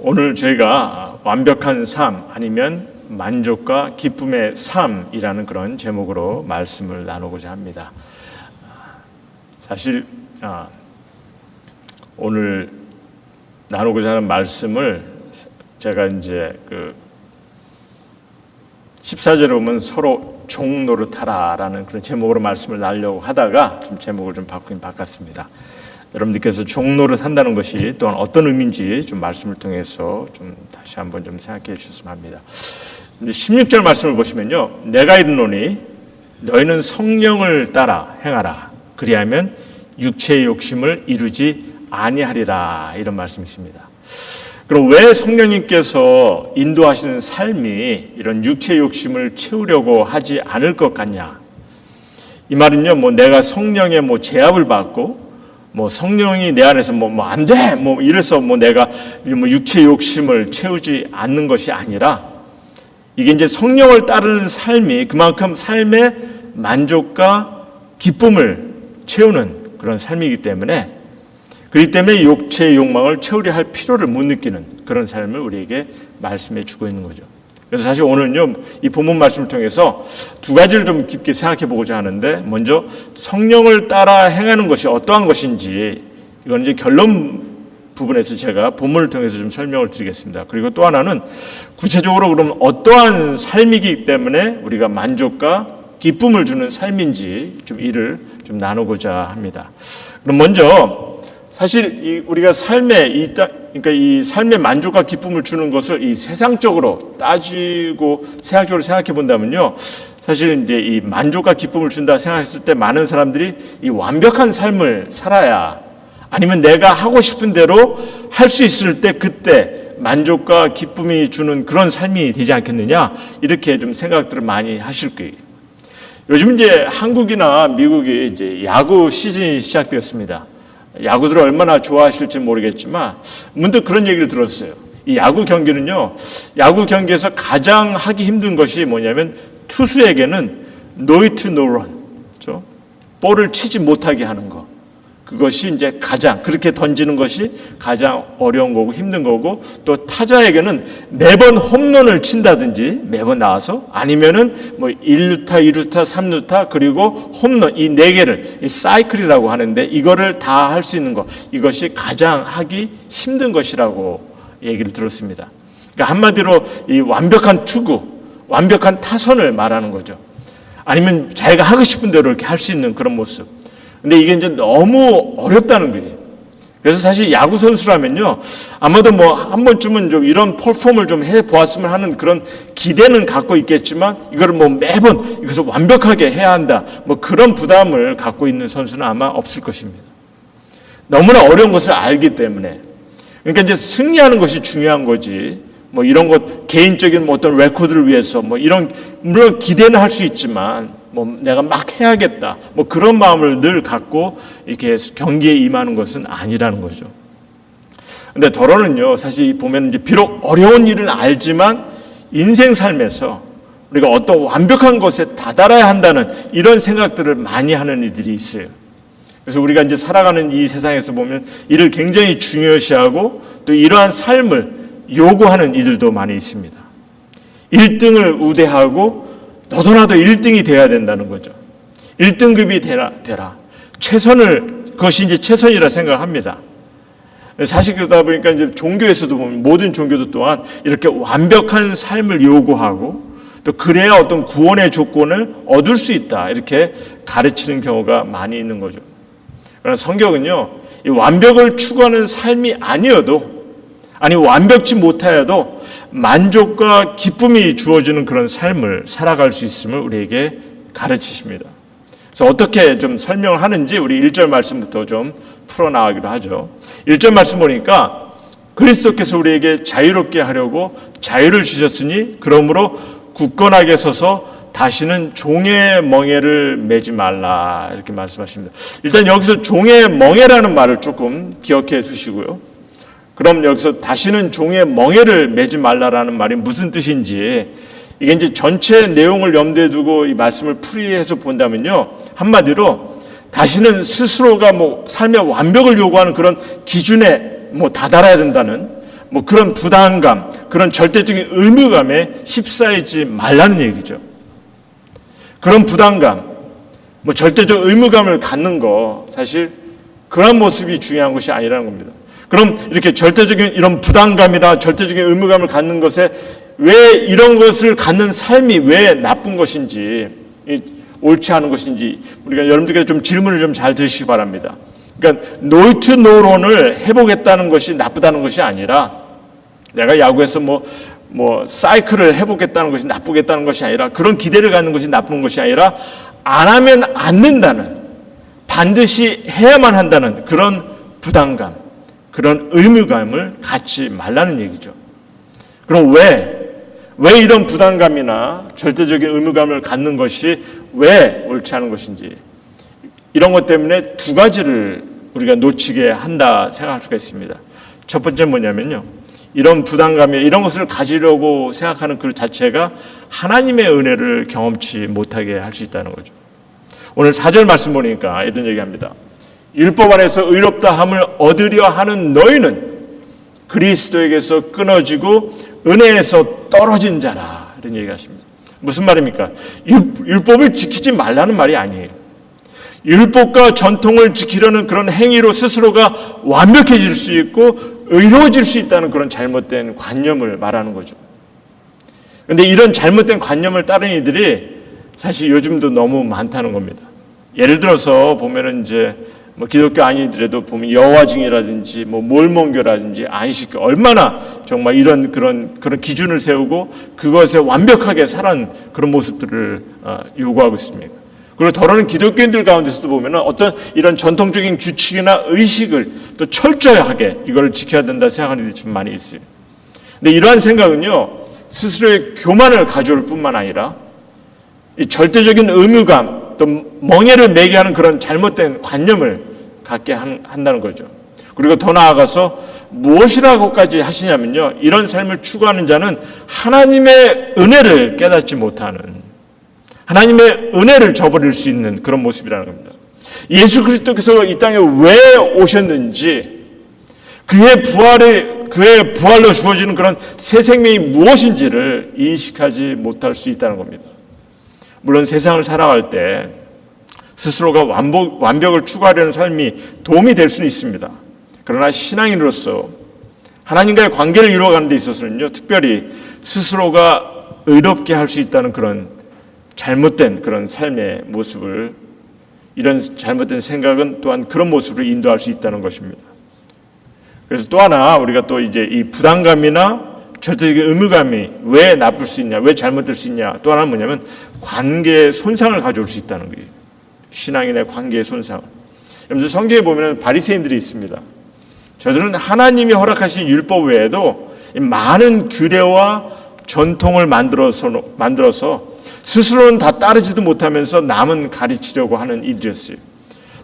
오늘 저희가 완벽한 삶 아니면 만족과 기쁨의 삶이라는 그런 제목으로 말씀을 나누고자 합니다. 사실 오늘 나누고자 하는 말씀을 제가 이제 14절에 보면 서로 종 노릇하라라는 그런 제목으로 말씀을 나누려고 하다가 좀 제목을 좀 바꿨습니다. 여러분들께서 종 노릇한다는 것이 또한 어떤 의미인지 좀 말씀을 통해서 좀 다시 한번 좀 생각해 주셨으면 합니다. 16절 말씀을 보시면요, 내가 이르노니 너희는 성령을 따라 행하라. 그리하면 육체의 욕심을 이루지 아니하리라. 이런 말씀이 있습니다. 그럼 왜 성령님께서 인도하시는 삶이 이런 육체의 욕심을 채우려고 하지 않을 것 같냐? 이 말은요, 내가 성령의 제압을 받고 성령이 내 안에서 안 돼! 이래서 내가 육체의 욕심을 채우지 않는 것이 아니라 이게 이제 성령을 따르는 삶이 그만큼 삶의 만족과 기쁨을 채우는 그런 삶이기 때문에 그렇기 때문에 육체의 욕망을 채우려 할 필요를 못 느끼는 그런 삶을 우리에게 말씀해 주고 있는 거죠. 그래서 사실 오늘은요, 이 본문 말씀을 통해서 두 가지를 좀 깊게 생각해 보고자 하는데, 먼저 성령을 따라 행하는 것이 어떠한 것인지, 이건 이제 결론 부분에서 제가 본문을 통해서 좀 설명을 드리겠습니다. 그리고 또 하나는 구체적으로 그럼 어떠한 삶이기 때문에 우리가 만족과 기쁨을 주는 삶인지 좀 이를 좀 나누고자 합니다. 그럼 먼저 사실 우리가 그러니까 이 삶의 만족과 기쁨을 주는 것을 이 세상적으로 따지고 세상적으로 생각해 본다면요, 사실 이제 이 만족과 기쁨을 준다 생각했을 때 많은 사람들이 이 완벽한 삶을 살아야, 아니면 내가 하고 싶은 대로 할 수 있을 때 그때 만족과 기쁨이 주는 그런 삶이 되지 않겠느냐, 이렇게 좀 생각들을 많이 하실 거예요. 요즘 이제 한국이나 미국이 이제 야구 시즌이 시작되었습니다. 야구들을 얼마나 좋아하실지 모르겠지만 문득 그런 얘기를 들었어요. 이 야구 경기는요, 야구 경기에서 가장 하기 힘든 것이 뭐냐면 투수에게는 no hit no run, 그렇죠? 볼을 치지 못하게 하는 거. 그것이 이제 그렇게 던지는 것이 가장 어려운 거고 힘든 거고, 또 타자에게는 매번 홈런을 친다든지 매번 나와서, 아니면은 1루타, 2루타, 3루타, 그리고 홈런, 이 네 개를 이 사이클이라고 하는데 이거를 다 할 수 있는 거, 이것이 가장 하기 힘든 것이라고 얘기를 들었습니다. 그러니까 한마디로 이 완벽한 투구, 완벽한 타선을 말하는 거죠. 아니면 자기가 하고 싶은 대로 이렇게 할 수 있는 그런 모습. 근데 이게 이제 너무 어렵다는 거예요. 그래서 사실 야구 선수라면요, 아마도 한 번쯤은 좀 이런 퍼폼을 좀 해 보았으면 하는 그런 기대는 갖고 있겠지만, 이거를 매번 이것을 완벽하게 해야 한다, 그런 부담을 갖고 있는 선수는 아마 없을 것입니다. 너무나 어려운 것을 알기 때문에. 그러니까 이제 승리하는 것이 중요한 거지, 이런 것 개인적인 어떤 레코드를 위해서 이런, 물론 기대는 할 수 있지만 내가 막 해야겠다, 그런 마음을 늘 갖고 이렇게 경기에 임하는 것은 아니라는 거죠. 근데 더러는요, 사실 보면 이제 비록 어려운 일은 알지만 인생 삶에서 우리가 어떤 완벽한 것에 다다라야 한다는 이런 생각들을 많이 하는 이들이 있어요. 그래서 우리가 이제 살아가는 이 세상에서 보면 이를 굉장히 중요시하고 또 이러한 삶을 요구하는 이들도 많이 있습니다. 1등을 우대하고 너도나도 1등이 돼야 된다는 거죠. 1등급이 되라. 그것이 이제 최선이라 생각을 합니다. 사실 그러다 보니까 이제 종교에서도 보면 모든 종교도 또한 이렇게 완벽한 삶을 요구하고 또 그래야 어떤 구원의 조건을 얻을 수 있다, 이렇게 가르치는 경우가 많이 있는 거죠. 그러나 성경은요, 이 완벽을 추구하는 삶이 완벽치 못하여도 만족과 기쁨이 주어지는 그런 삶을 살아갈 수 있음을 우리에게 가르치십니다. 그래서 어떻게 좀 설명을 하는지 우리 1절 말씀부터 좀 풀어나가기로 하죠. 1절 말씀 보니까 그리스도께서 우리에게 자유롭게 하려고 자유를 주셨으니 그러므로 굳건하게 서서 다시는 종의 멍에를 매지 말라, 이렇게 말씀하십니다. 일단 여기서 종의 멍에라는 말을 조금 기억해 두시고요. 그럼 여기서 다시는 종의 멍에를 매지 말라라는 말이 무슨 뜻인지, 이게 이제 전체 내용을 염두에 두고 이 말씀을 풀이해서 본다면요, 한마디로 다시는 스스로가 삶의 완벽을 요구하는 그런 기준에 다다라야 된다는, 뭐 그런 부담감, 그런 절대적인 의무감에 휩싸이지 말라는 얘기죠. 그런 부담감, 뭐 절대적 의무감을 갖는 거 사실 그런 모습이 중요한 것이 아니라는 겁니다. 그럼 이렇게 절대적인 이런 부담감이나 절대적인 의무감을 갖는 것에 왜 이런 것을 갖는 삶이 왜 나쁜 것인지, 옳지 않은 것인지 우리가 여러분들께서 좀 질문을 좀 잘 드시기 바랍니다. 그러니까 노이트노론을 해보겠다는 것이 나쁘다는 것이 아니라, 내가 야구에서 뭐 사이클을 해보겠다는 것이 나쁘겠다는 것이 아니라, 그런 기대를 갖는 것이 나쁜 것이 아니라, 안 하면 안 된다는, 반드시 해야만 한다는 그런 부담감, 그런 의무감을 갖지 말라는 얘기죠. 그럼 왜 이런 부담감이나 절대적인 의무감을 갖는 것이 왜 옳지 않은 것인지, 이런 것 때문에 두 가지를 우리가 놓치게 한다 생각할 수가 있습니다. 첫 번째는 뭐냐면요, 이런 부담감이, 이런 것을 가지려고 생각하는 그 자체가 하나님의 은혜를 경험치 못하게 할 수 있다는 거죠. 오늘 4절 말씀 보니까 이런 얘기합니다. 율법 안에서 의롭다 함을 얻으려 하는 너희는 그리스도에게서 끊어지고 은혜에서 떨어진 자라, 이런 얘기하십니다. 무슨 말입니까? 율법을 지키지 말라는 말이 아니에요. 율법과 전통을 지키려는 그런 행위로 스스로가 완벽해질 수 있고 의로워질 수 있다는 그런 잘못된 관념을 말하는 거죠. 그런데 이런 잘못된 관념을 따르는 이들이 사실 요즘도 너무 많다는 겁니다. 예를 들어서 보면은 이제 뭐 기독교 아니더라도 보면 여화증이라든지 뭐 몰몬교라든지 안식교, 얼마나 정말 이런 그런 기준을 세우고 그것에 완벽하게 살아온 그런 모습들을 요구하고 있습니다. 그리고 더러는 기독교인들 가운데서도 보면 어떤 이런 전통적인 규칙이나 의식을 또 철저하게 이걸 지켜야 된다 생각하는 일이 좀 많이 있어요. 근데 이러한 생각은요, 스스로의 교만을 가져올 뿐만 아니라 이 절대적인 의무감, 또 멍에를 매게 하는 그런 잘못된 관념을 갖게 한다는 거죠. 그리고 더 나아가서 무엇이라고까지 하시냐면요, 이런 삶을 추구하는 자는 하나님의 은혜를 깨닫지 못하는, 하나님의 은혜를 저버릴 수 있는 그런 모습이라는 겁니다. 예수 그리스도께서 이 땅에 왜 오셨는지, 그의 부활로 주어지는 그런 새 생명이 무엇인지를 인식하지 못할 수 있다는 겁니다. 물론 세상을 살아갈 때 스스로가 완벽을 추구하려는 삶이 도움이 될 수는 있습니다. 그러나 신앙인으로서 하나님과의 관계를 이루어가는 데 있어서는요, 특별히 스스로가 의롭게 할 수 있다는 그런 잘못된 그런 삶의 모습을, 이런 잘못된 생각은 또한 그런 모습으로 인도할 수 있다는 것입니다. 그래서 또 하나 우리가 또 이제 이 부담감이나 절대적인 의무감이 왜 나쁠 수 있냐, 왜 잘못될 수 있냐, 또 하나는 뭐냐면 관계의 손상을 가져올 수 있다는 거예요. 신앙인의 관계의 손상. 여러분들 성경에 보면 바리새인들이 있습니다. 저들은 하나님이 허락하신 율법 외에도 많은 규례와 전통을 만들어서 스스로는 다 따르지도 못하면서 남은 가르치려고 하는 이들이었어요.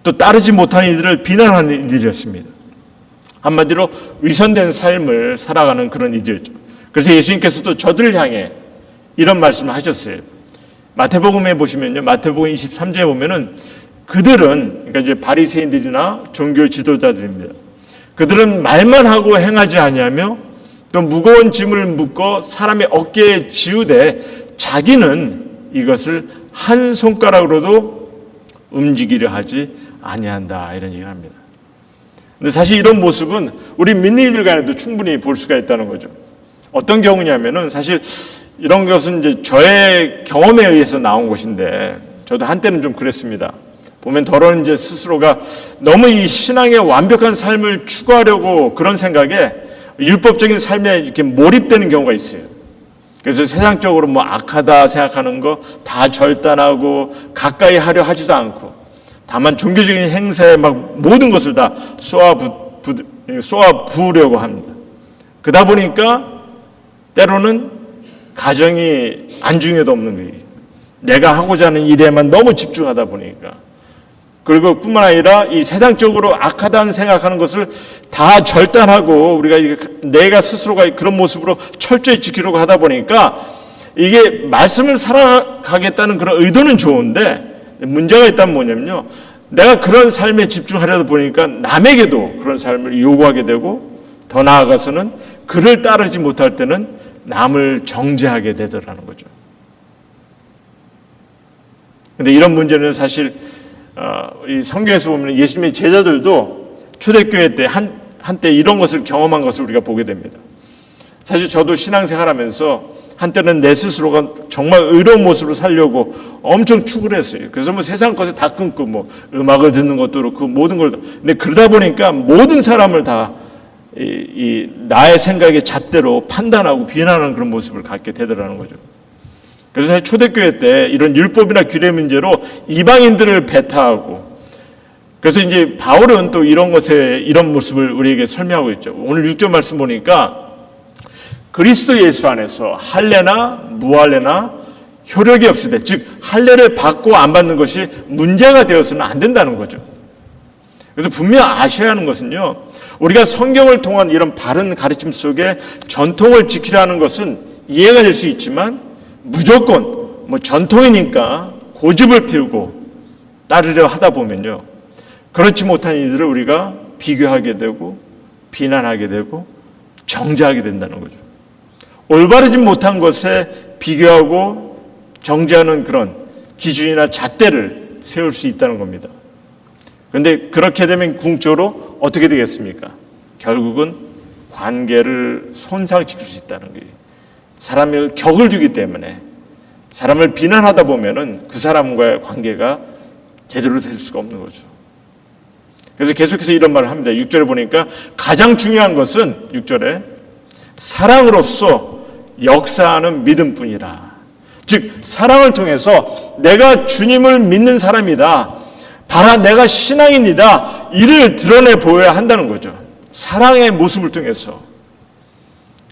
또 따르지 못하는 이들을 비난하는 이들이었습니다. 한마디로 위선된 삶을 살아가는 그런 이들이었죠. 그래서 예수님께서도 저들을 향해 이런 말씀을 하셨어요. 마태복음에 보시면요, 마태복음 23절에 보면은 그들은, 그러니까 이제 바리새인들이나 종교 지도자들입니다. 그들은 말만 하고 행하지 아니하며 또 무거운 짐을 묶어 사람의 어깨에 지우되 자기는 이것을 한 손가락으로도 움직이려 하지 아니한다, 이런 얘기를 합니다. 근데 사실 이런 모습은 우리 믿는 이들 간에도 충분히 볼 수가 있다는 거죠. 어떤 경우냐면은, 사실 이런 것은 이제 저의 경험에 의해서 나온 것인데, 저도 한때는 좀 그랬습니다. 보면 더러운 이제 스스로가 너무 이 신앙의 완벽한 삶을 추구하려고 그런 생각에 율법적인 삶에 이렇게 몰입되는 경우가 있어요. 그래서 세상적으로 뭐 악하다 생각하는 거 다 절단하고 가까이 하려 하지도 않고, 다만 종교적인 행사에 막 모든 것을 다 쏘아 부으려고 합니다. 그러다 보니까 때로는 가정이 안중에도 없는 거예요. 내가 하고자 하는 일에만 너무 집중하다 보니까. 그리고 뿐만 아니라 이 세상적으로 악하다는 생각하는 것을 다 절단하고 우리가 내가 스스로가 그런 모습으로 철저히 지키려고 하다 보니까 이게 말씀을 살아가겠다는 그런 의도는 좋은데 문제가 있다면 뭐냐면요, 내가 그런 삶에 집중하려다 보니까 남에게도 그런 삶을 요구하게 되고 더 나아가서는 그를 따르지 못할 때는 남을 정죄하게 되더라는 거죠. 근데 이런 문제는 사실 이 성경에서 보면 예수님의 제자들도 초대교회 때 한때 이런 것을 경험한 것을 우리가 보게 됩니다. 사실 저도 신앙생활하면서 한때는 내 스스로가 정말 의로운 모습으로 살려고 엄청 추구를 했어요. 그래서 뭐 세상 것을 다 끊고 뭐 음악을 듣는 것도 그렇고 모든 걸. 근데 그러다 보니까 모든 사람을 다 나의 생각의 잣대로 판단하고 비난하는 그런 모습을 갖게 되더라는 거죠. 그래서 사실 초대교회 때 이런 율법이나 규례 문제로 이방인들을 배타하고, 그래서 이제 바울은 또 이런 것에 이런 모습을 우리에게 설명하고 있죠. 오늘 6절 말씀 보니까 그리스도 예수 안에서 할례나 무할례나 효력이 없을 때, 즉 할례를 받고 안 받는 것이 문제가 되어서는 안 된다는 거죠. 그래서 분명 아셔야 하는 것은요, 우리가 성경을 통한 이런 바른 가르침 속에 전통을 지키라는 것은 이해가 될 수 있지만 무조건 뭐 전통이니까 고집을 피우고 따르려 하다 보면요, 그렇지 못한 이들을 우리가 비교하게 되고 비난하게 되고 정죄하게 된다는 거죠. 올바르지 못한 것에 비교하고 정죄하는 그런 기준이나 잣대를 세울 수 있다는 겁니다. 그런데 그렇게 되면 궁극적으로 어떻게 되겠습니까? 결국은 관계를 손상시킬 수 있다는 거예요. 사람을 격을 두기 때문에 사람을 비난하다 보면은 그 사람과의 관계가 제대로 될 수가 없는 거죠. 그래서 계속해서 이런 말을 합니다. 6절에 보니까 가장 중요한 것은 6절에 사랑으로서 역사하는 믿음뿐이라. 즉 사랑을 통해서 내가 주님을 믿는 사람이다, 바라 내가 신앙인이다, 이를 드러내 보여야 한다는 거죠. 사랑의 모습을 통해서.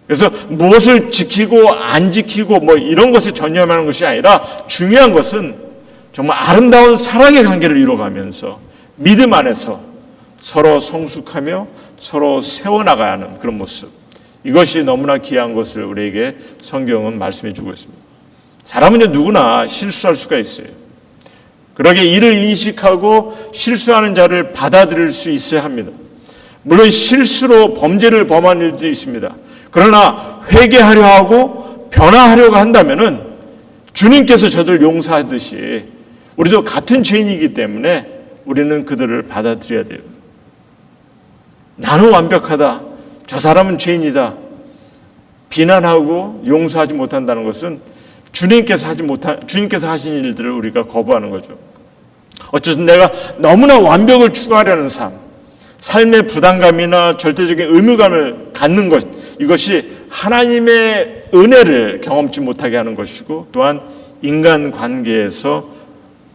그래서 무엇을 지키고 안 지키고 뭐 이런 것을 전념하는 것이 아니라 중요한 것은 정말 아름다운 사랑의 관계를 이루어가면서 믿음 안에서 서로 성숙하며 서로 세워나가야 하는 그런 모습, 이것이 너무나 귀한 것을 우리에게 성경은 말씀해 주고 있습니다. 사람은 누구나 실수할 수가 있어요. 그러게 이를 인식하고 실수하는 자를 받아들일 수 있어야 합니다. 물론 실수로 범죄를 범한 일도 있습니다. 그러나 회개하려 하고 변화하려고 한다면은 주님께서 저들 용서하듯이 우리도 같은 죄인이기 때문에 우리는 그들을 받아들여야 돼요. 나는 완벽하다, 저 사람은 죄인이다, 비난하고 용서하지 못한다는 것은 주님께서 하신 일들을 우리가 거부하는 거죠. 어쨌든 내가 너무나 완벽을 추구하려는 삶의 부담감이나 절대적인 의무감을 갖는 것, 이것이 하나님의 은혜를 경험치 못하게 하는 것이고, 또한 인간 관계에서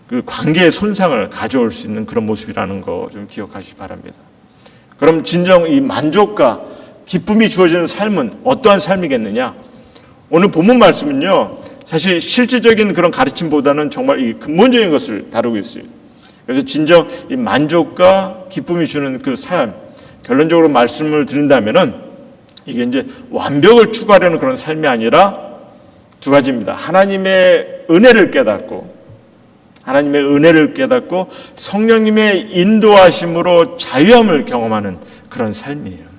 그 관계의 손상을 가져올 수 있는 그런 모습이라는 거 좀 기억하시기 바랍니다. 그럼 진정 이 만족과 기쁨이 주어지는 삶은 어떠한 삶이겠느냐? 오늘 본문 말씀은요, 사실 실질적인 그런 가르침보다는 정말 이 근본적인 것을 다루고 있어요. 그래서 진정 이 만족과 기쁨이 주는 그 삶, 결론적으로 말씀을 드린다면은 이게 이제 완벽을 추구하려는 그런 삶이 아니라 두 가지입니다. 하나님의 은혜를 깨닫고 성령님의 인도하심으로 자유함을 경험하는 그런 삶이에요.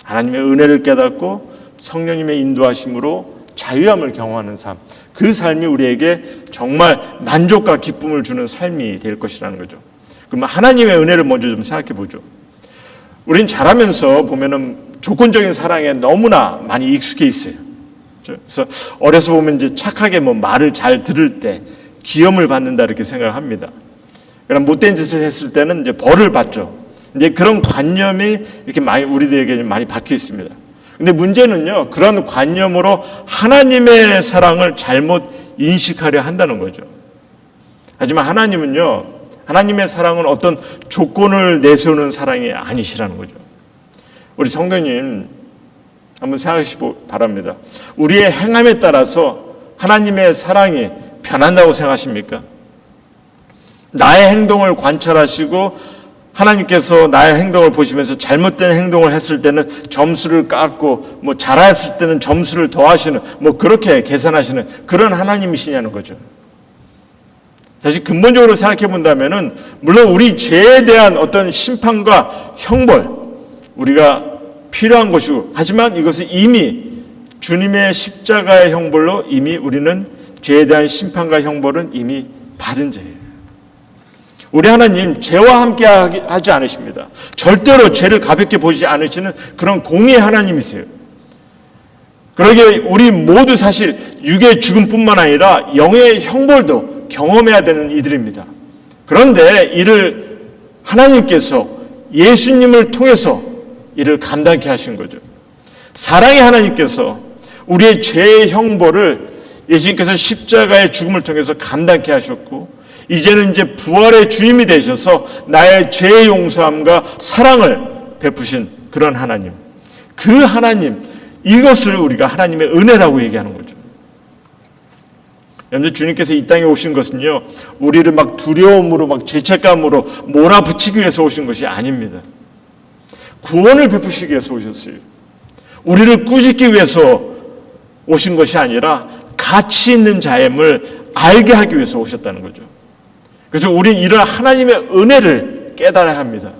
하나님의 은혜를 깨닫고 성령님의 인도하심으로 자유함을 경험하는 삶, 그 삶이 우리에게 정말 만족과 기쁨을 주는 삶이 될 것이라는 거죠. 그러면 하나님의 은혜를 먼저 좀 생각해 보죠. 우린 자라면서 보면은 조건적인 사랑에 너무나 많이 익숙해 있어요. 그래서 어려서 보면 이제 착하게 뭐 말을 잘 들을 때 기염을 받는다 이렇게 생각을 합니다. 그럼 못된 짓을 했을 때는 이제 벌을 받죠. 이제 그런 관념이 이렇게 많이 우리들에게 많이 박혀 있습니다. 근데 문제는요, 그런 관념으로 하나님의 사랑을 잘못 인식하려 한다는 거죠. 하지만 하나님은요, 하나님의 사랑은 어떤 조건을 내세우는 사랑이 아니시라는 거죠. 우리 성도님 한번 생각하시기 바랍니다. 우리의 행함에 따라서 하나님의 사랑이 변한다고 생각하십니까? 나의 행동을 관찰하시고 하나님께서 나의 행동을 보시면서 잘못된 행동을 했을 때는 점수를 깎고 뭐 잘했을 때는 점수를 더하시는 뭐 그렇게 계산하시는 그런 하나님이시냐는 거죠. 사실 근본적으로 생각해 본다면은 물론 우리 죄에 대한 어떤 심판과 형벌 우리가 필요한 것이고, 하지만 이것은 이미 주님의 십자가의 형벌로 이미 우리는 죄에 대한 심판과 형벌은 이미 받은 자예요. 우리 하나님 죄와 함께 하지 않으십니다. 절대로 죄를 가볍게 보지 않으시는 그런 공의의 하나님이세요. 그러기에 우리 모두 사실 육의 죽음뿐만 아니라 영의 형벌도 경험해야 되는 이들입니다. 그런데 이를 하나님께서 예수님을 통해서 이를 감당케 하신 거죠. 사랑의 하나님께서 우리의 죄의 형벌을 예수님께서 십자가의 죽음을 통해서 감당케 하셨고, 이제는 이제 부활의 주님이 되셔서 나의 죄의 용서함과 사랑을 베푸신 그런 하나님, 그 하나님, 이것을 우리가 하나님의 은혜라고 얘기하는 거죠. 여러분들, 주님께서 이 땅에 오신 것은요, 우리를 막 두려움으로, 막 죄책감으로 몰아붙이기 위해서 오신 것이 아닙니다. 구원을 베푸시기 위해서 오셨어요. 우리를 꾸짖기 위해서 오신 것이 아니라 가치 있는 자임을 알게 하기 위해서 오셨다는 거죠. 그래서 우리는 이런 하나님의 은혜를 깨달아야 합니다.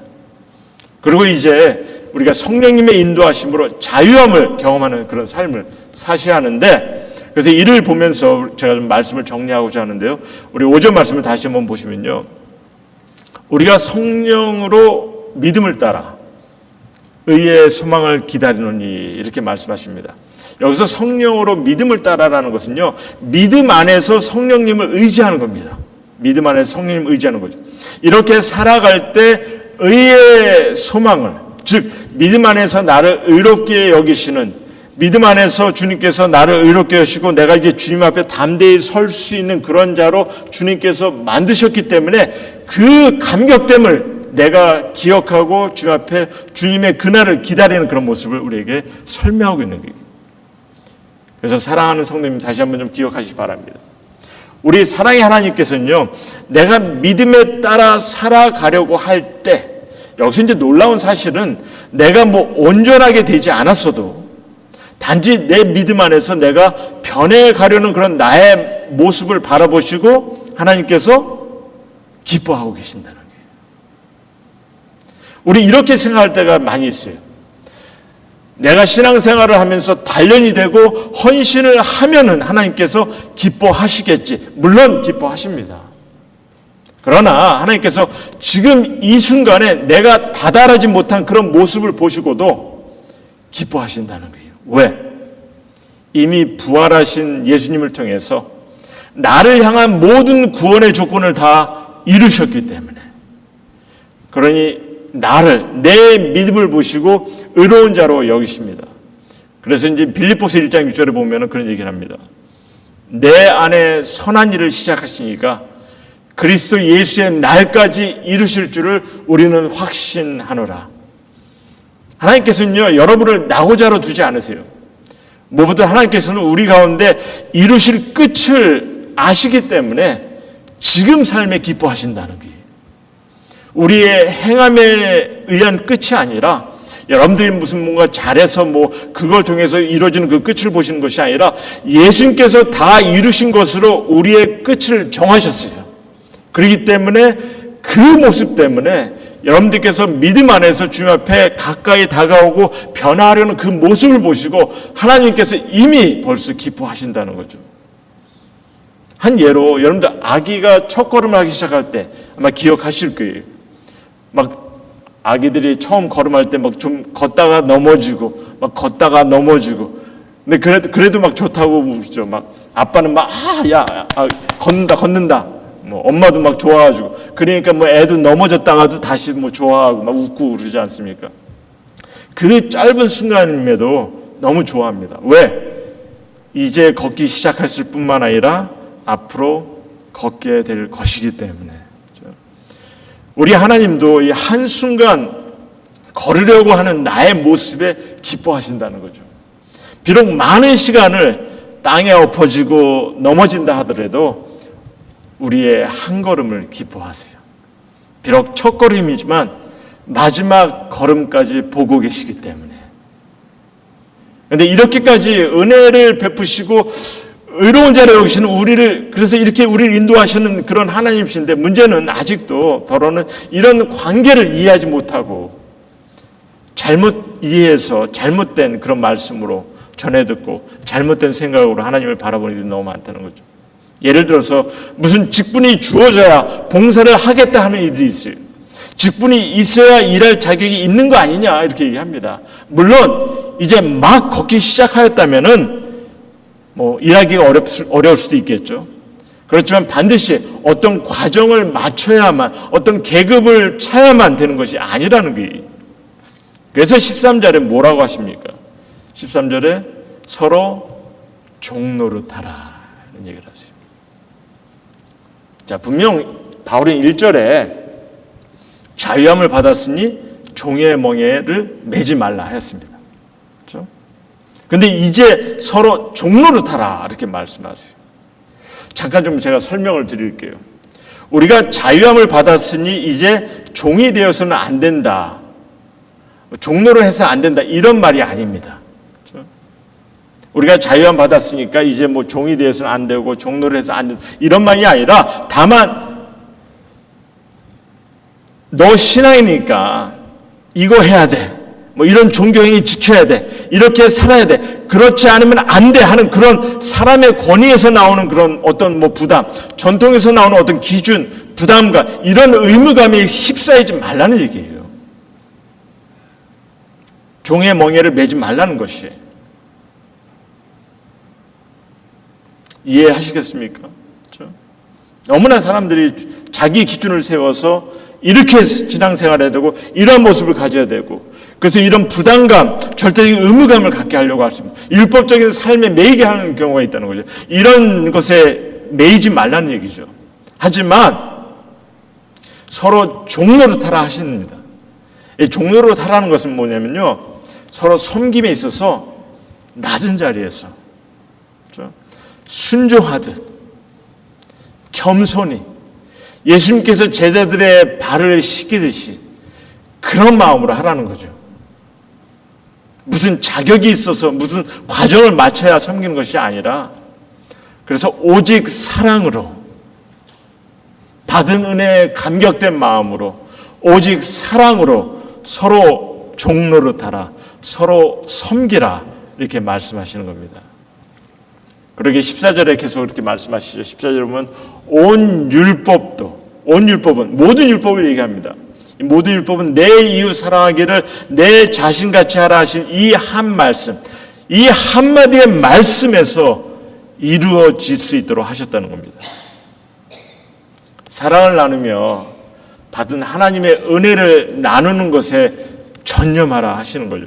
그리고 이제 우리가 성령님의 인도하심으로 자유함을 경험하는 그런 삶을 사셔야 하는데, 그래서 이를 보면서 제가 좀 말씀을 정리하고자 하는데요. 우리 5절 말씀을 다시 한번 보시면요. 우리가 성령으로 믿음을 따라 의의 소망을 기다리노니, 이렇게 말씀하십니다. 여기서 성령으로 믿음을 따라라는 것은요, 믿음 안에서 성령님을 의지하는 겁니다. 믿음 안에서 성령님을 의지하는 거죠. 이렇게 살아갈 때 의의 소망을, 즉 믿음 안에서 나를 의롭게 여기시는, 믿음 안에서 주님께서 나를 의롭게 하시고 내가 이제 주님 앞에 담대히 설 수 있는 그런 자로 주님께서 만드셨기 때문에 그 감격됨을 내가 기억하고 주님 앞에 주님의 그날을 기다리는 그런 모습을 우리에게 설명하고 있는 거예요. 그래서 사랑하는 성도님, 다시 한번 좀 기억하시기 바랍니다. 우리 사랑의 하나님께서는요, 내가 믿음에 따라 살아가려고 할 때, 여기서 이제 놀라운 사실은 내가 뭐 온전하게 되지 않았어도 단지 내 믿음 안에서 내가 변해가려는 그런 나의 모습을 바라보시고 하나님께서 기뻐하고 계신다는 거예요. 우리 이렇게 생각할 때가 많이 있어요. 내가 신앙생활을 하면서 단련이 되고 헌신을 하면은 하나님께서 기뻐하시겠지. 물론 기뻐하십니다. 그러나 하나님께서 지금 이 순간에 내가 다다르지 못한 그런 모습을 보시고도 기뻐하신다는 거예요. 왜? 이미 부활하신 예수님을 통해서 나를 향한 모든 구원의 조건을 다 이루셨기 때문에, 그러니 나를, 내 믿음을 보시고 의로운 자로 여기십니다. 그래서 이제 빌립보서 1장 6절에 보면 그런 얘기를 합니다. 내 안에 선한 일을 시작하시니까 그리스도 예수의 날까지 이루실 줄을 우리는 확신하노라. 하나님께서는요, 여러분을 낙오자로 두지 않으세요. 무엇보다 하나님께서는 우리 가운데 이루실 끝을 아시기 때문에 지금 삶에 기뻐하신다는 거예요. 우리의 행함에 의한 끝이 아니라, 여러분들이 무슨 뭔가 잘해서 뭐 그걸 통해서 이루어지는 그 끝을 보시는 것이 아니라 예수님께서 다 이루신 것으로 우리의 끝을 정하셨어요. 그렇기 때문에 그 모습 때문에 여러분들께서 믿음 안에서 주님 앞에 가까이 다가오고 변화하려는 그 모습을 보시고 하나님께서 이미 벌써 기뻐하신다는 거죠. 한 예로, 여러분들 아기가 첫걸음을 하기 시작할 때 아마 기억하실 거예요. 막 아기들이 처음 걸음할 때 막 좀 걷다가 넘어지고 막 걷다가 넘어지고, 근데 그래도 막 좋다고 그러죠. 막 아빠는 막 걷는다. 뭐 엄마도 막 좋아가지고, 그러니까 뭐 애도 넘어졌다가도 다시 뭐 좋아하고 막 웃고 그러지 않습니까? 그 짧은 순간임에도 너무 좋아합니다. 왜? 이제 걷기 시작했을 뿐만 아니라 앞으로 걷게 될 것이기 때문에. 우리 하나님도 이 한순간 걸으려고 하는 나의 모습에 기뻐하신다는 거죠. 비록 많은 시간을 땅에 엎어지고 넘어진다 하더라도 우리의 한 걸음을 기뻐하세요. 비록 첫 걸음이지만 마지막 걸음까지 보고 계시기 때문에. 그런데 이렇게까지 은혜를 베푸시고 의로운 자로 여기시는 우리를, 그래서 이렇게 우리를 인도하시는 그런 하나님이신데, 문제는 아직도 더러는 이런 관계를 이해하지 못하고 잘못 이해해서 잘못된 그런 말씀으로 전해 듣고 잘못된 생각으로 하나님을 바라보는 일이 너무 많다는 거죠. 예를 들어서 무슨 직분이 주어져야 봉사를 하겠다 하는 이들이 있어요. 직분이 있어야 일할 자격이 있는 거 아니냐 이렇게 얘기합니다. 물론 이제 막 걷기 시작하였다면은 일하기가 어려울 수도 있겠죠. 그렇지만 반드시 어떤 과정을 맞춰야만, 어떤 계급을 차야만 되는 것이 아니라는 거예요. 그래서 13절에 뭐라고 하십니까? 13절에 서로 종노릇하라 이런 얘기를 하세요. 자, 분명 바울은 1절에 자유함을 받았으니 종의 멍에를 매지 말라 하였습니다. 그렇죠? 근데 이제 서로 종노릇하라 이렇게 말씀하세요. 잠깐 좀 제가 설명을 드릴게요. 우리가 자유함을 받았으니 이제 종이 되어서는 안 된다. 종노를 해서 안 된다. 이런 말이 아닙니다. 그렇죠? 우리가 자유함 받았으니까 이제 종이 되어서는 안 되고 종노를 해서 안 된다. 이런 말이 아니라 다만 너 신앙이니까 이거 해야 돼. 이런 종교행위 지켜야 돼. 이렇게 살아야 돼. 그렇지 않으면 안 돼 하는 그런 사람의 권위에서 나오는 그런 어떤 부담, 전통에서 나오는 어떤 기준, 부담감, 이런 의무감에 휩싸이지 말라는 얘기예요. 종의 멍에를 매지 말라는 것이에요. 이해하시겠습니까? 그렇죠? 너무나 사람들이 자기 기준을 세워서 이렇게 신앙생활해야 되고 이런 모습을 가져야 되고 그래서 이런 부담감, 절대적인 의무감을 갖게 하려고 하십니다. 율법적인 삶에 매이게 하는 경우가 있다는 거죠. 이런 것에 매이지 말라는 얘기죠. 하지만 서로 종노릇하라 하십니다. 이 종노릇하라는 것은 뭐냐면요, 서로 섬김에 있어서 낮은 자리에서 그렇죠? 순종하듯 겸손히 예수님께서 제자들의 발을 씻기듯이 그런 마음으로 하라는 거죠. 무슨 자격이 있어서 무슨 과정을 마쳐야 섬기는 것이 아니라 그래서 오직 사랑으로 받은 은혜에 감격된 마음으로 오직 사랑으로 서로 종노릇하라, 서로 섬기라 이렇게 말씀하시는 겁니다. 그러게 14절에 계속 이렇게 말씀하시죠. 14절에 보면 온 율법은 모든 율법을 얘기합니다. 이 모든 율법은 내 이웃 사랑하기를 내 자신같이 하라 하신 이 한 말씀, 이 한마디의 말씀에서 이루어질 수 있도록 하셨다는 겁니다. 사랑을 나누며 받은 하나님의 은혜를 나누는 것에 전념하라 하시는 거죠.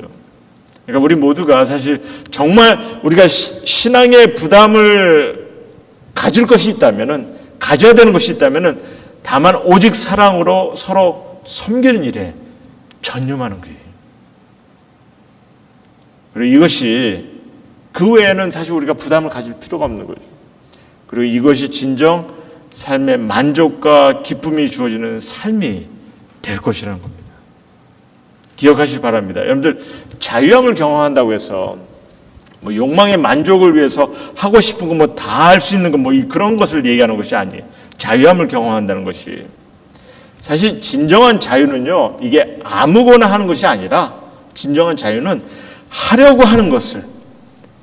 그러니까 우리 모두가 사실 정말 우리가 신앙의 부담을 가질 것이 있다면은, 가져야 되는 것이 있다면은 다만 오직 사랑으로 서로 섬기는 일에 전념하는 거예요. 그리고 이것이 그 외에는 사실 우리가 부담을 가질 필요가 없는 거죠. 그리고 이것이 진정 삶의 만족과 기쁨이 주어지는 삶이 될 것이라는 겁니다. 기억하시기 바랍니다. 여러분들 자유함을 경험한다고 해서 욕망의 만족을 위해서 하고 싶은 거 다 할 수 있는 거 그런 것을 얘기하는 것이 아니에요. 자유함을 경험한다는 것이 사실 진정한 자유는요, 이게 아무거나 하는 것이 아니라 진정한 자유는 하려고 하는 것을,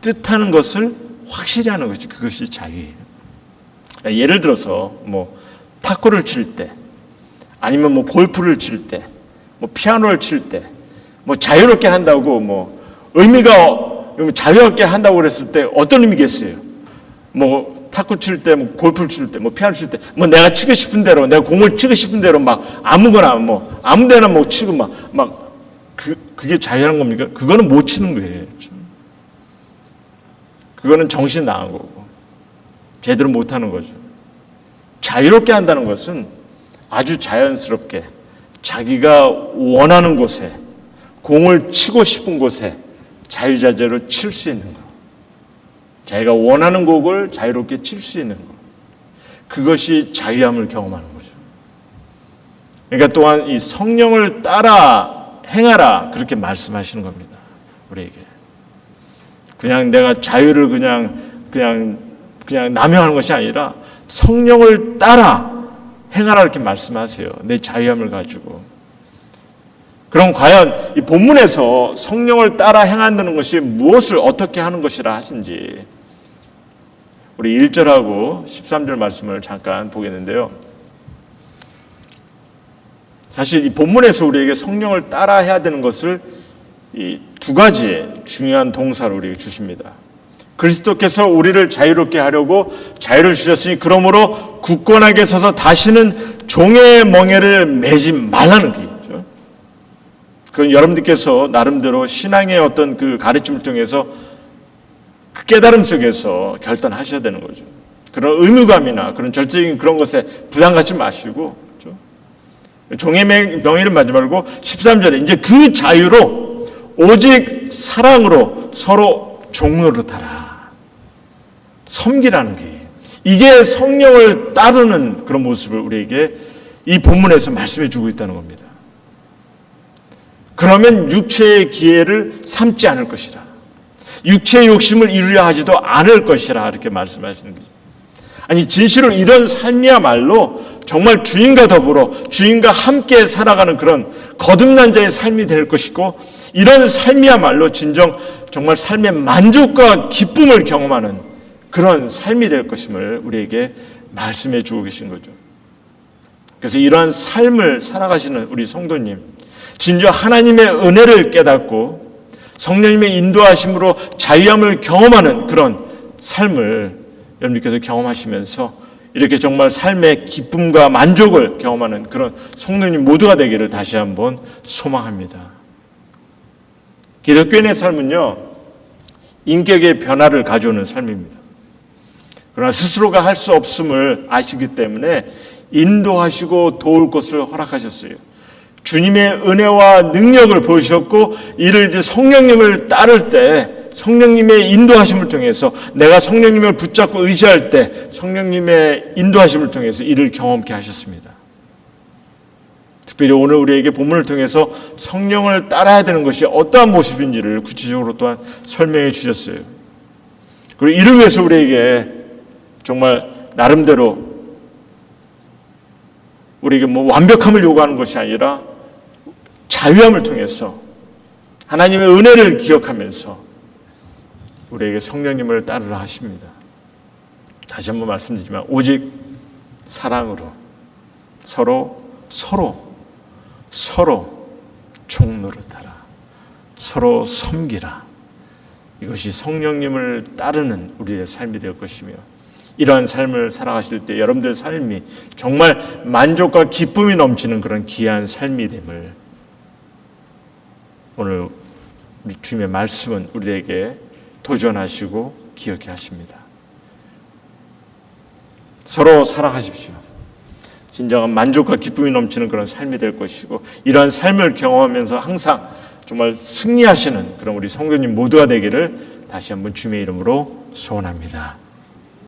뜻하는 것을 확실히 하는 것이 그것이 자유예요. 예를 들어서 탁구를 칠 때, 아니면 골프를 칠 때, 피아노를 칠 때, 자유롭게 한다고 의미가 자유롭게 한다고 그랬을 때 어떤 의미겠어요? 탁구 칠 때, 골프를 칠 때, 피아노 칠 때, 내가 치고 싶은 대로, 내가 공을 치고 싶은 대로 아무거나 아무데나 치고 그게 자유라는 겁니까? 그거는 못 치는 거예요. 그거는 정신 나간 거고 제대로 못 하는 거죠. 자유롭게 한다는 것은 아주 자연스럽게 자기가 원하는 곳에, 공을 치고 싶은 곳에 자유자재로 칠 수 있는 것, 자기가 원하는 곡을 자유롭게 칠 수 있는 것, 그것이 자유함을 경험하는 거죠. 그러니까 또한 이 성령을 따라 행하라 그렇게 말씀하시는 겁니다. 우리에게 그냥 내가 자유를 그냥 남용하는 것이 아니라 성령을 따라 행하라 이렇게 말씀하세요. 내 자유함을 가지고. 그럼 과연 이 본문에서 성령을 따라 행한다는 것이 무엇을 어떻게 하는 것이라 하신지 우리 1절하고 13절 말씀을 잠깐 보겠는데요. 사실 이 본문에서 우리에게 성령을 따라 해야 되는 것을 이 두 가지의 중요한 동사를 우리에게 주십니다. 그리스도께서 우리를 자유롭게 하려고 자유를 주셨으니 그러므로 굳건하게 서서 다시는 종의 멍에를 매지 말라는 얘기죠. 그건 여러분들께서 나름대로 신앙의 어떤 그 가르침을 통해서 그 깨달음 속에서 결단하셔야 되는 거죠. 그런 의무감이나 그런 절대적인 그런 것에 부담 갖지 마시고, 그렇죠? 종의 명예를 맞지 말고 13절에 이제 그 자유로 오직 사랑으로 서로 종노릇하라. 섬기라는 게 이게 성령을 따르는 그런 모습을 우리에게 이 본문에서 말씀해 주고 있다는 겁니다. 그러면 육체의 기회를 삼지 않을 것이라. 육체의 욕심을 이루려 하지도 않을 것이라 이렇게 말씀하시는 거예요. 아니 진실로 이런 삶이야말로 정말 주님과 더불어 주님과 함께 살아가는 그런 거듭난 자의 삶이 될 것이고 이런 삶이야말로 진정 정말 삶의 만족과 기쁨을 경험하는 그런 삶이 될 것임을 우리에게 말씀해 주고 계신 거죠. 그래서 이러한 삶을 살아가시는 우리 성도님, 진정 하나님의 은혜를 깨닫고 성령님의 인도하심으로 자유함을 경험하는 그런 삶을 여러분께서 경험하시면서 이렇게 정말 삶의 기쁨과 만족을 경험하는 그런 성도님 모두가 되기를 다시 한번 소망합니다. 기독교인의 삶은요, 인격의 변화를 가져오는 삶입니다. 그러나 스스로가 할 수 없음을 아시기 때문에 인도하시고 도울 것을 허락하셨어요. 주님의 은혜와 능력을 보여주셨고 이를 이제 성령님을 따를 때 성령님의 인도하심을 통해서 내가 성령님을 붙잡고 의지할 때 성령님의 인도하심을 통해서 이를 경험케 하셨습니다. 특별히 오늘 우리에게 본문을 통해서 성령을 따라야 되는 것이 어떠한 모습인지를 구체적으로 또한 설명해 주셨어요. 그리고 이를 위해서 우리에게 정말 나름대로 우리에게 완벽함을 요구하는 것이 아니라 자유함을 통해서 하나님의 은혜를 기억하면서 우리에게 성령님을 따르라 하십니다. 다시 한번 말씀드리지만 오직 사랑으로 서로 종노릇하라. 서로 섬기라. 이것이 성령님을 따르는 우리의 삶이 될 것이며 이러한 삶을 살아가실 때 여러분들의 삶이 정말 만족과 기쁨이 넘치는 그런 귀한 삶이 됨을 오늘 우리 주님의 말씀은 우리에게 도전하시고 기억해 하십니다. 서로 사랑하십시오. 진정한 만족과 기쁨이 넘치는 그런 삶이 될 것이고 이러한 삶을 경험하면서 항상 정말 승리하시는 그런 우리 성도님 모두가 되기를 다시 한번 주님의 이름으로 소원합니다.